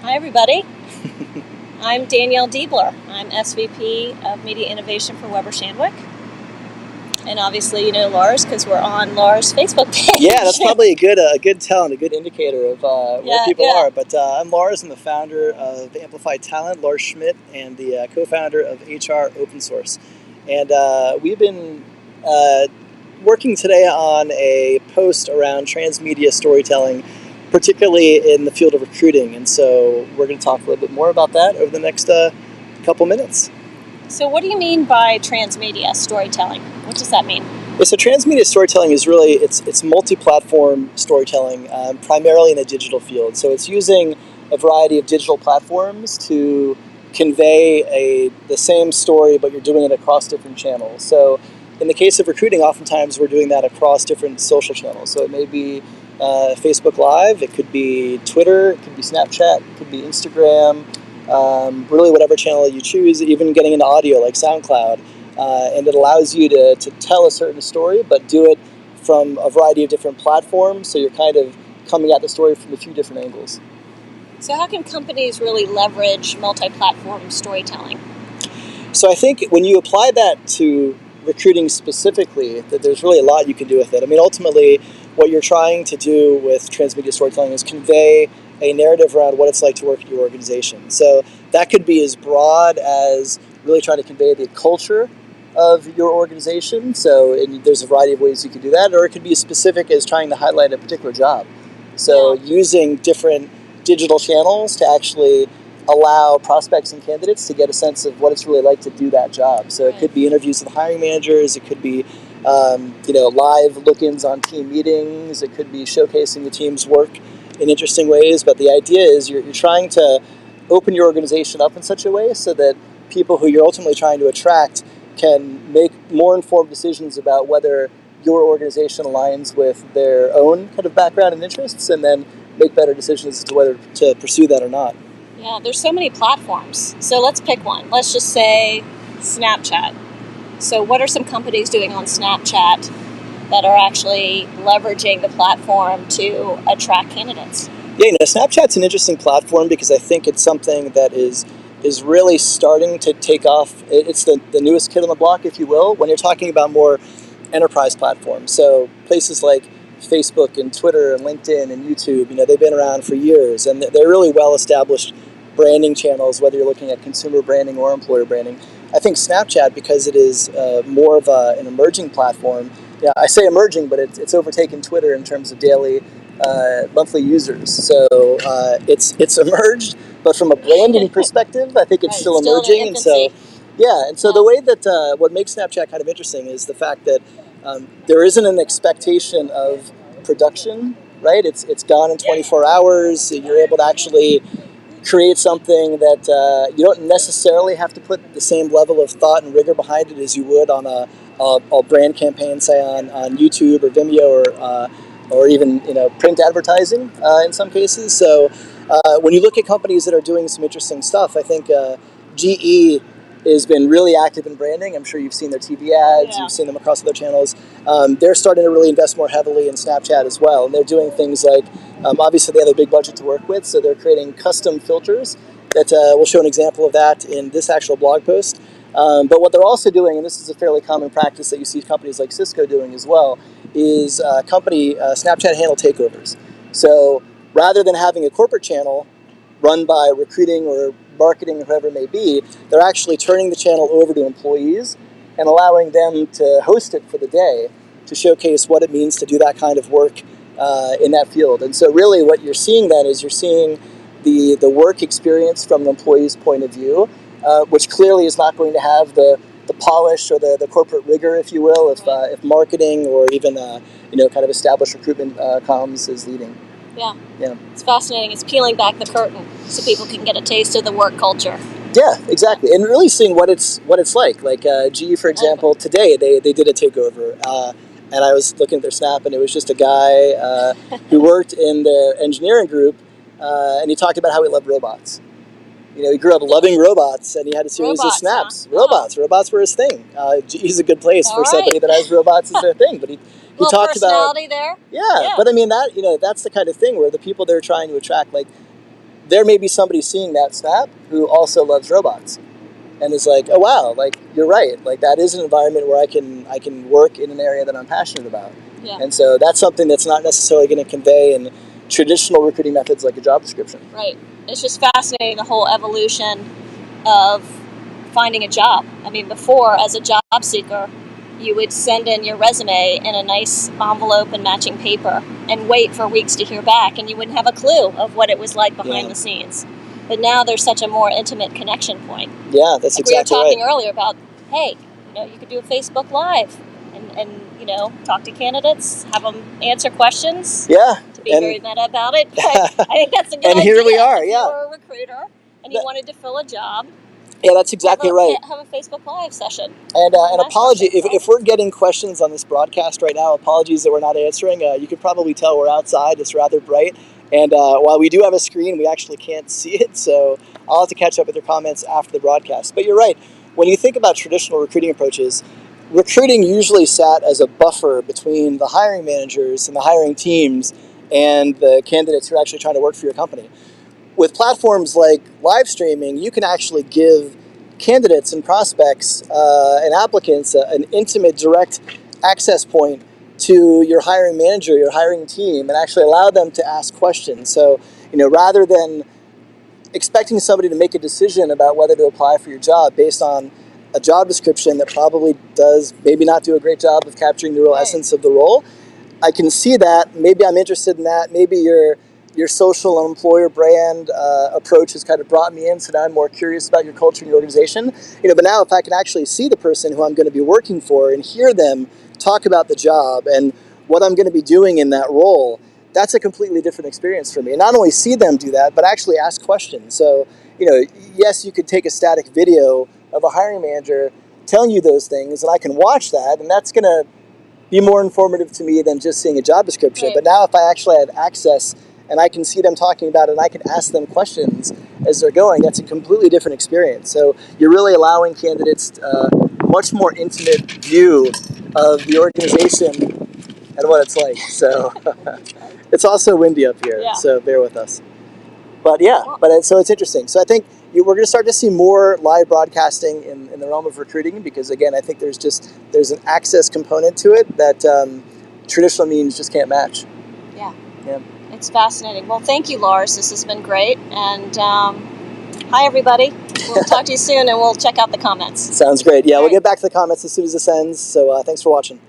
Hi, everybody. I'm Danielle Deabler. I'm SVP of Media Innovation for Weber Shandwick. And obviously, you know Lars because we're on Lars' Facebook page. Yeah, that's probably a good tell and a good indicator of where people are. But I'm Lars. I'm the founder of Amplify Talent, Lars Schmidt, and the co-founder of HR Open Source. And we've been working today on a post around transmedia storytelling, particularly in the field of recruiting. And so we're going to talk a little bit more about that over the next couple minutes. So what do you mean by transmedia storytelling? What does that mean? Yeah, so transmedia storytelling is really, it's multi-platform storytelling, primarily in the digital field. So it's using a variety of digital platforms to convey the same story, but you're doing it across different channels. So in the case of recruiting, oftentimes we're doing that across different social channels. So it may be Facebook Live, it could be Twitter, it could be Snapchat, it could be Instagram, really whatever channel you choose, even getting into audio like SoundCloud. And it allows you to tell a certain story, but do it from a variety of different platforms, so you're kind of coming at the story from a few different angles. So how can companies really leverage multi-platform storytelling? So I think when you apply that to recruiting specifically, that there's really a lot you can do with it. I mean, ultimately, what you're trying to do with transmedia storytelling is convey a narrative around what it's like to work at your organization. So that could be as broad as really trying to convey the culture of your organization. So there's a variety of ways you can do that, or it could be as specific as trying to highlight a particular job. So using different digital channels to actually allow prospects and candidates to get a sense of what it's really like to do that job. So it could be interviews with hiring managers, it could be live look-ins on team meetings, it could be showcasing the team's work in interesting ways. But the idea is you're trying to open your organization up in such a way so that people who you're ultimately trying to attract can make more informed decisions about whether your organization aligns with their own kind of background and interests, and then make better decisions as to whether to pursue that or not. Yeah, there's so many platforms. So let's pick one. Let's just say Snapchat. So what are some companies doing on Snapchat that are actually leveraging the platform to attract candidates? Yeah, Snapchat's an interesting platform because I think it's something that is really starting to take off. It's the newest kid on the block, if you will, when you're talking about more enterprise platforms. So places like Facebook and Twitter and LinkedIn and YouTube, they've been around for years, and they're really well-established branding channels, whether you're looking at consumer branding or employer branding. I think Snapchat, because it is more of an emerging platform, I say emerging, but it's overtaken Twitter in terms of daily, monthly users. So it's emerged, but from a branding perspective, I think it's still emerging. And so, the way that what makes Snapchat kind of interesting is the fact that there isn't an expectation of production, right? It's gone in 24 hours. You're able to actually create something that you don't necessarily have to put the same level of thought and rigor behind it as you would on a brand campaign, say on YouTube or Vimeo or even print advertising in some cases. So when you look at companies that are doing some interesting stuff, I think GE has been really active in branding. I'm sure you've seen their TV ads, you've seen them across other channels. They're starting to really invest more heavily in Snapchat as well. And they're doing things like, obviously they have a big budget to work with, so they're creating custom filters that we'll show an example of that in this actual blog post. But what they're also doing, and this is a fairly common practice that you see companies like Cisco doing as well, is Snapchat handle takeovers. So rather than having a corporate channel run by recruiting or marketing or whoever it may be, they're actually turning the channel over to employees and allowing them to host it for the day to showcase what it means to do that kind of work in that field. And so really what you're seeing then is you're seeing the work experience from the employee's point of view, which clearly is not going to have the polish or the corporate rigor, if you will, if marketing or even kind of established recruitment comms is leading. Yeah, it's fascinating. It's peeling back the curtain so people can get a taste of the work culture. Yeah, exactly, and really seeing what it's like. Like GE, for example, today they did a takeover, and I was looking at their Snap, and it was just a guy who worked in their engineering group, and he talked about how he loved robots. He grew up loving robots, and he had a series of snaps. Huh? Robots were his thing. GE's a good place for somebody that has robots as their thing, but he talked about there. Yeah, but I mean that's the kind of thing where the people they're trying to attract, like there may be somebody seeing that snap who also loves robots and is like, oh wow, like you're right, like that is an environment where I can work in an area that I'm passionate about. Yeah. And so that's something that's not necessarily going to convey in traditional recruiting methods like a job description. Right. It's just fascinating, the whole evolution of finding a job. I mean, before, as a job seeker, you would send in your resume in a nice envelope and matching paper and wait for weeks to hear back, and you wouldn't have a clue of what it was like behind the scenes. But now there's such a more intimate connection point. Yeah, that's like exactly right. We were talking earlier about, hey, you could do a Facebook Live and talk to candidates, have them answer questions. Yeah. To be very meta about it, but I think that's a good idea. And here we are, if you're a recruiter and you wanted to fill a job. Yeah, that's exactly right. Have a Facebook Live session. And an apology, if we're getting questions on this broadcast right now, apologies that we're not answering. You can probably tell we're outside. It's rather bright. And while we do have a screen, we actually can't see it. So I'll have to catch up with your comments after the broadcast. But you're right. When you think about traditional recruiting approaches, recruiting usually sat as a buffer between the hiring managers and the hiring teams and the candidates who are actually trying to work for your company. With platforms like live streaming, you can actually give candidates and prospects and applicants an intimate, direct access point to your hiring manager, your hiring team, and actually allow them to ask questions. So, rather than expecting somebody to make a decision about whether to apply for your job based on a job description that probably does maybe not do a great job of capturing the real essence of the role, I can see that. Maybe I'm interested in that. Maybe your social and employer brand approach has kind of brought me in, so now I'm more curious about your culture and your organization. But now if I can actually see the person who I'm going to be working for and hear them talk about the job and what I'm going to be doing in that role, that's a completely different experience for me. And not only see them do that, but actually ask questions. So, yes, you could take a static video of a hiring manager telling you those things, and I can watch that, and that's going to be more informative to me than just seeing a job description. Right. But now if I actually have access and I can see them talking about it and I can ask them questions as they're going, that's a completely different experience. So you're really allowing candidates a much more intimate view of the organization and what it's like. So it's also windy up here, so bear with us. But so it's interesting. So I think we're going to start to see more live broadcasting in the realm of recruiting because, again, I think there's an access component to it that traditional means just can't match. Yeah. It's fascinating. Well, thank you, Lars. This has been great. And hi, everybody. We'll talk to you soon, and we'll check out the comments. Sounds great. Yeah, we'll get back to the comments as soon as this ends. So thanks for watching.